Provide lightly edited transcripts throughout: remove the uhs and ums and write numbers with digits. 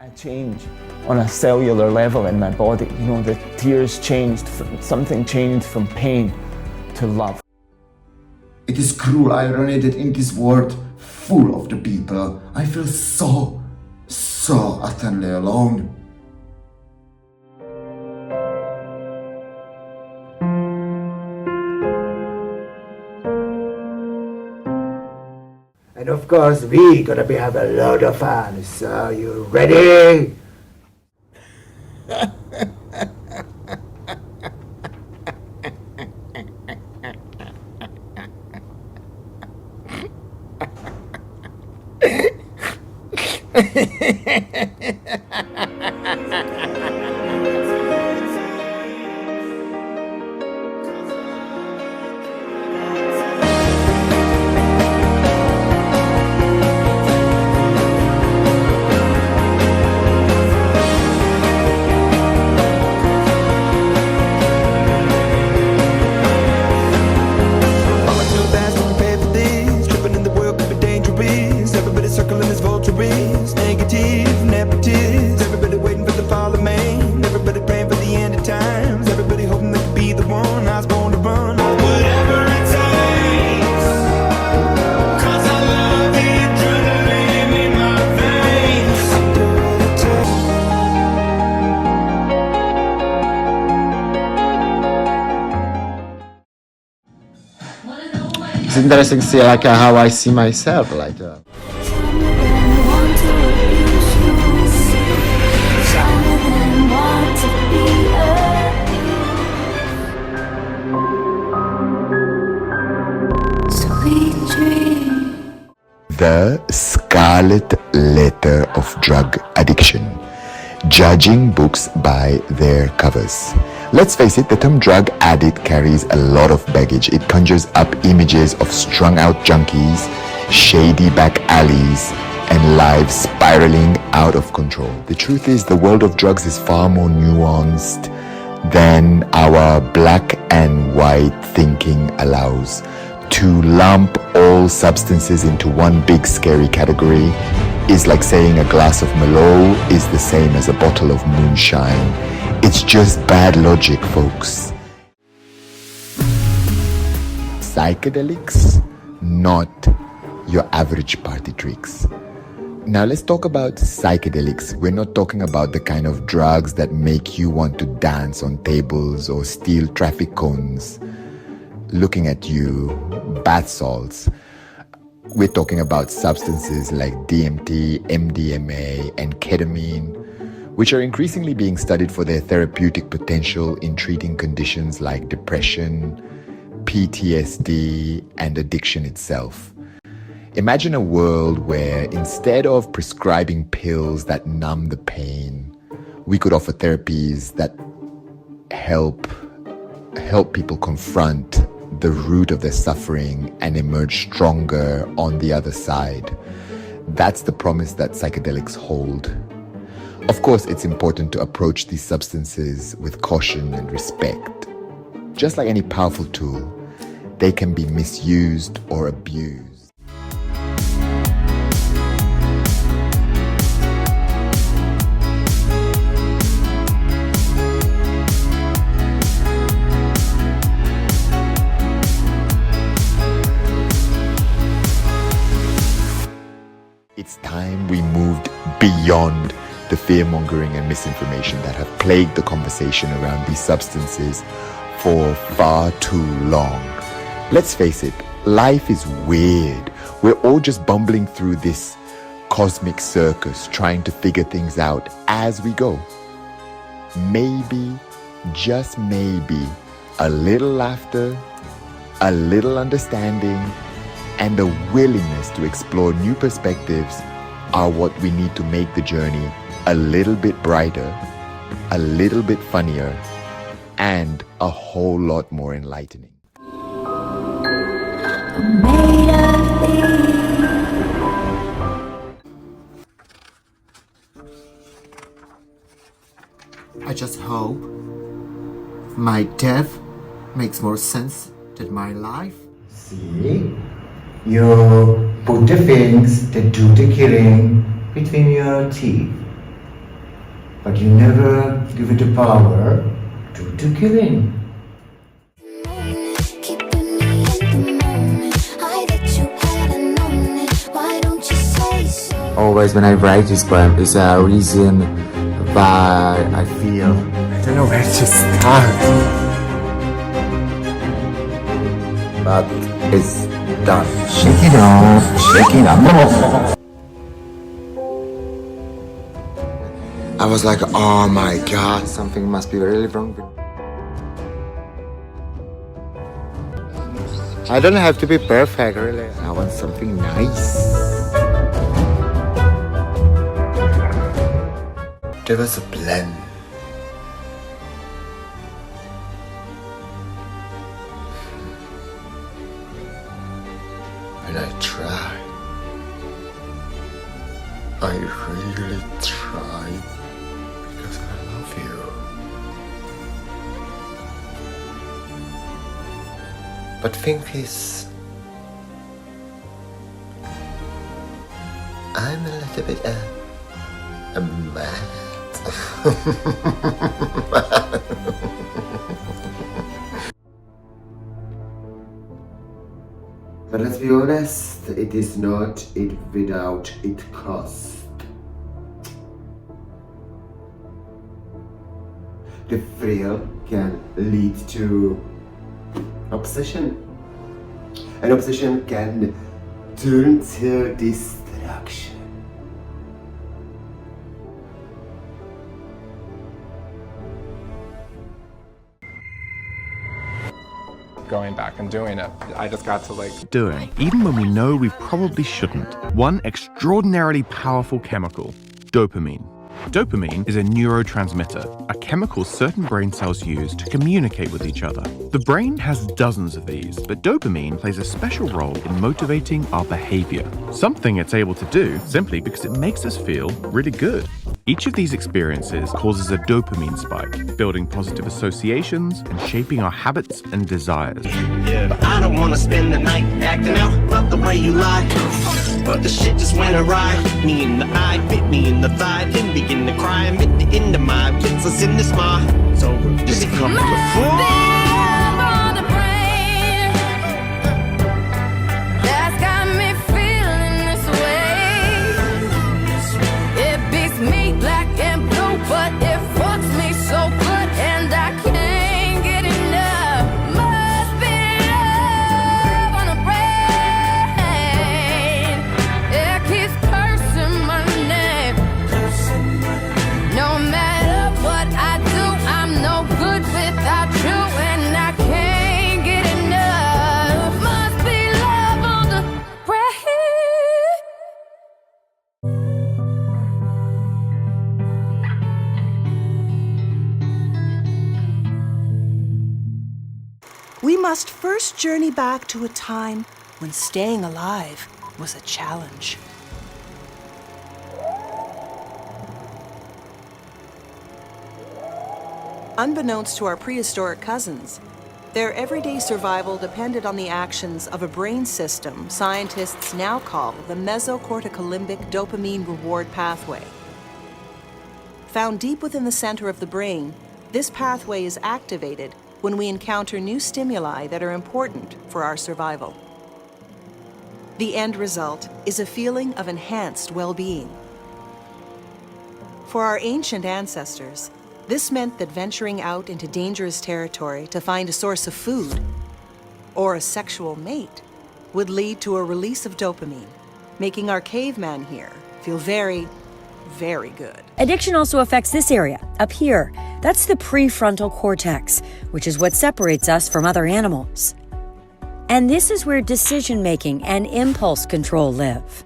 A change on a cellular level in my body. You know, the tears changed, something changed from pain to love. It is cruel irony that in this world full of the people, I feel so utterly alone. And of course, we gonna have a lot of fun. So you ready? It's interesting to see like how I see myself like The scarlet letter of drug addiction. Judging books by their covers. Let's face it, the term drug addict carries a lot of baggage. It conjures up images of strung-out junkies, shady back alleys, and lives spiraling out of control. The truth is, the world of drugs is far more nuanced than our black and white thinking allows. To lump all substances into one big scary category is like saying a glass of Merlot is the same as a bottle of moonshine. It's just bad logic, folks. Psychedelics, not your average party tricks. Now let's talk about psychedelics. We're not talking about the kind of drugs that make you want to dance on tables or steal traffic cones. Looking at you, bath salts. We're talking about substances like DMT, MDMA, and ketamine, which are increasingly being studied for their therapeutic potential in treating conditions like depression, PTSD, and addiction itself. Imagine a world where instead of prescribing pills that numb the pain, we could offer therapies that help people confront the root of their suffering and emerge stronger on the other side. That's the promise that psychedelics hold. Of course, it's important to approach these substances with caution and respect. Just like any powerful tool, they can be misused or abused. It's time we moved beyond the fear-mongering and misinformation that have plagued the conversation around these substances for far too long. Let's face it, life is weird. We're all just bumbling through this cosmic circus, trying to figure things out as we go. Maybe, just maybe, a little laughter, a little understanding, and the willingness to explore new perspectives are what we need to make the journey a little bit brighter, a little bit funnier, and a whole lot more enlightening. I just hope my death makes more sense than my life. See? You put the things that do the killing between your teeth. but you never give it the power to killing. Keeping me in the moment. I bet you hadn't known it. Why don't you say so? Always when I write this poem, is a reason why I feel I don't know where to start. But it's done. Shake it off, shake it off. I was like, oh my god, something must be really wrong with I don't have to be perfect, really. I want something nice. There was a plan. And I try. I really try. Because I love you. But thing is, I'm a little bit mad. But let's be honest, it is not it without it cost. The thrill can lead to obsession. And obsession can turn to destruction. Going back and doing it. I just got to doing, even when we know we probably shouldn't. One extraordinarily powerful chemical, dopamine. Dopamine is a neurotransmitter, a chemical certain brain cells use to communicate with each other. The brain has dozens of these, but dopamine plays a special role in motivating our behavior, something it's able to do simply because it makes us feel really good. Each of these experiences causes a dopamine spike, building positive associations and shaping our habits and desires. Yeah, but I don't wanna spend the night acting out, love the way you lie. But the shit just went awry. Me in the eye, bit me in the thigh, then begin to cry. I'm at the end of my wits, in this my so just a couple of fools. But it fucks me so good and I can't get enough. Must be love on a brain. It keeps cursing my name. No matter what I do, I'm no good without you and I can't get enough. Must be love on the brain. We must first journey back to a time when staying alive was a challenge. Unbeknownst to our prehistoric cousins, their everyday survival depended on the actions of a brain system scientists now call the mesocorticolimbic dopamine reward pathway. Found deep within the center of the brain, this pathway is activated when we encounter new stimuli that are important for our survival. The end result is a feeling of enhanced well-being. For our ancient ancestors, this meant that venturing out into dangerous territory to find a source of food or a sexual mate would lead to a release of dopamine, making our caveman here feel very, very good. Addiction also affects this area, up here. That's the prefrontal cortex, which is what separates us from other animals. And this is where decision-making and impulse control live.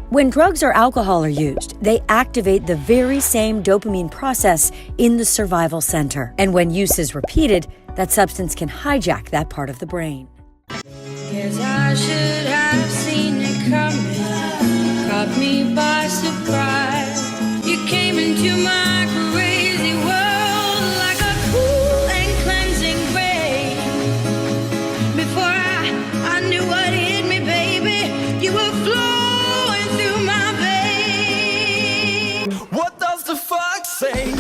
When drugs or alcohol are used, they activate the very same dopamine process in the survival center. And when use is repeated, that substance can hijack that part of the brain. Guess I should have seen it coming, caught me by surprise. You came into my crazy world like a cool and cleansing rain. Before I knew what hit me, baby, you were flowing through my veins. What does the fuck say?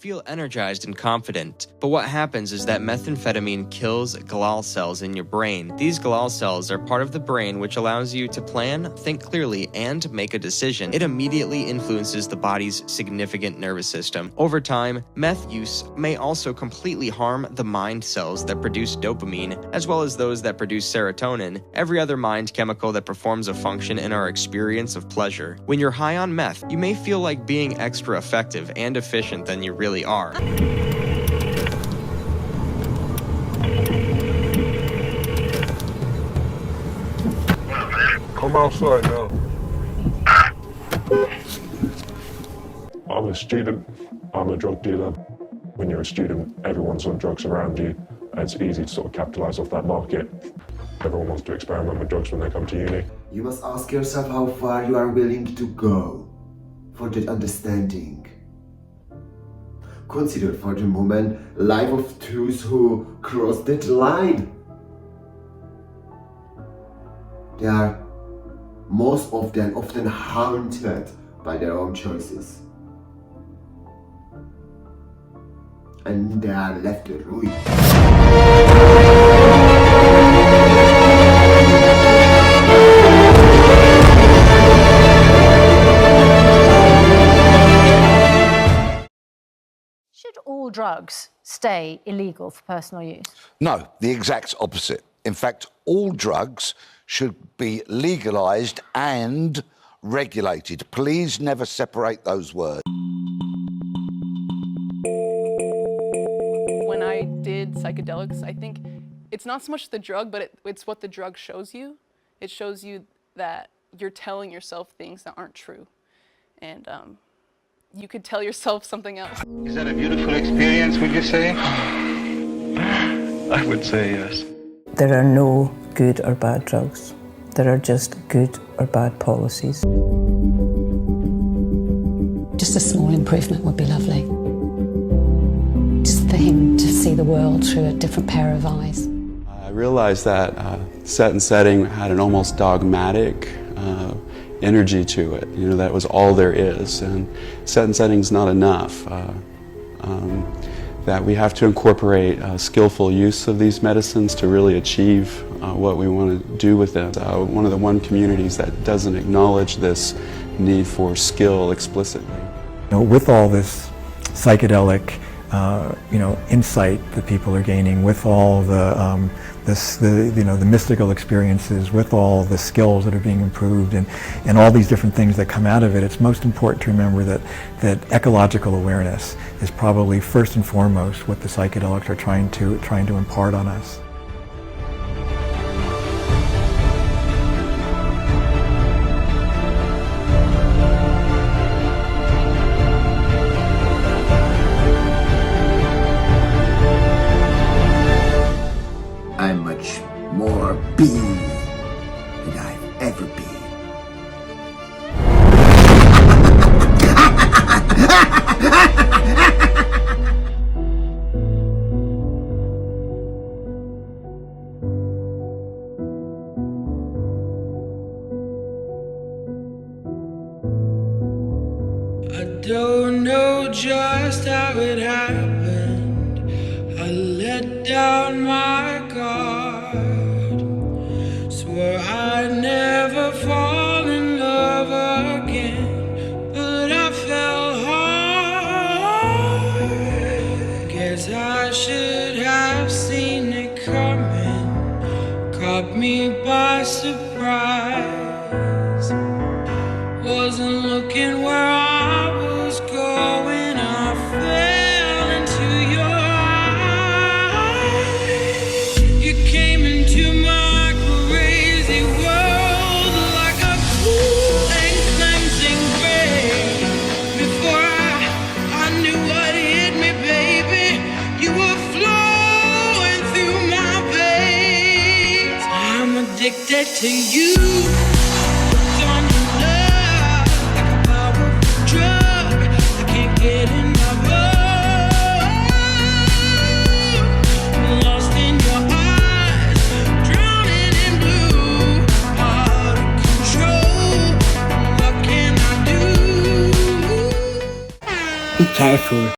feel energized and confident. But what happens is that methamphetamine kills glial cells in your brain. These glial cells are part of the brain which allows you to plan, think clearly, and make a decision. It immediately influences the body's significant nervous system. Over time, meth use may also completely harm the mind cells that produce dopamine, as well as those that produce serotonin, every other mind chemical that performs a function in our experience of pleasure. When you're high on meth, you may feel like being extra effective and efficient than you really are. Come outside now. I'm a student, I'm a drug dealer. When you're a student, everyone's on drugs around you. It's easy to sort of capitalize off that market. Everyone wants to experiment with drugs when they come to uni. You must ask yourself how far you are willing to go for that understanding. Consider for the moment life of those who cross that line. They are most of them often haunted by their own choices. And they are left ruined. Should all drugs stay illegal for personal use? No, the exact opposite. In fact, all drugs should be legalized and regulated. Please never separate those words. When I did psychedelics, I think it's not so much the drug, but it's what the drug shows you. It shows you that you're telling yourself things that aren't true. And you could tell yourself something else. Is that a beautiful experience, would you say? I would say yes. There are no good or bad drugs. There are just good or bad policies. Just a small improvement would be lovely. Just for him to see the world through a different pair of eyes. I realized that set and setting had an almost dogmatic energy to it. You know, that was all there is, and set and setting's not enough. That we have to incorporate skillful use of these medicines to really achieve what we want to do with them. One of the communities that doesn't acknowledge this need for skill explicitly. You know, with all this psychedelic insight that people are gaining, with all the mystical experiences, with all the skills that are being improved, and all these different things that come out of it, it's most important to remember that ecological awareness is probably first and foremost what the psychedelics are trying to impart on us. I'm much more being than I've ever been. I don't know just how it happened. I let down my guard. Swore I'd never fall in love again, but I fell hard. Guess I should have seen it coming. Caught me by surprise. Wasn't looking where I was going. I fell into your eyes. You came into my crazy world like a cool and cleansing rain. Before I knew what hit me, baby, you were flowing through my veins. I'm addicted to you. Get enough of, lost in your eyes, drowning in blue, out of control. What can I do? Be careful.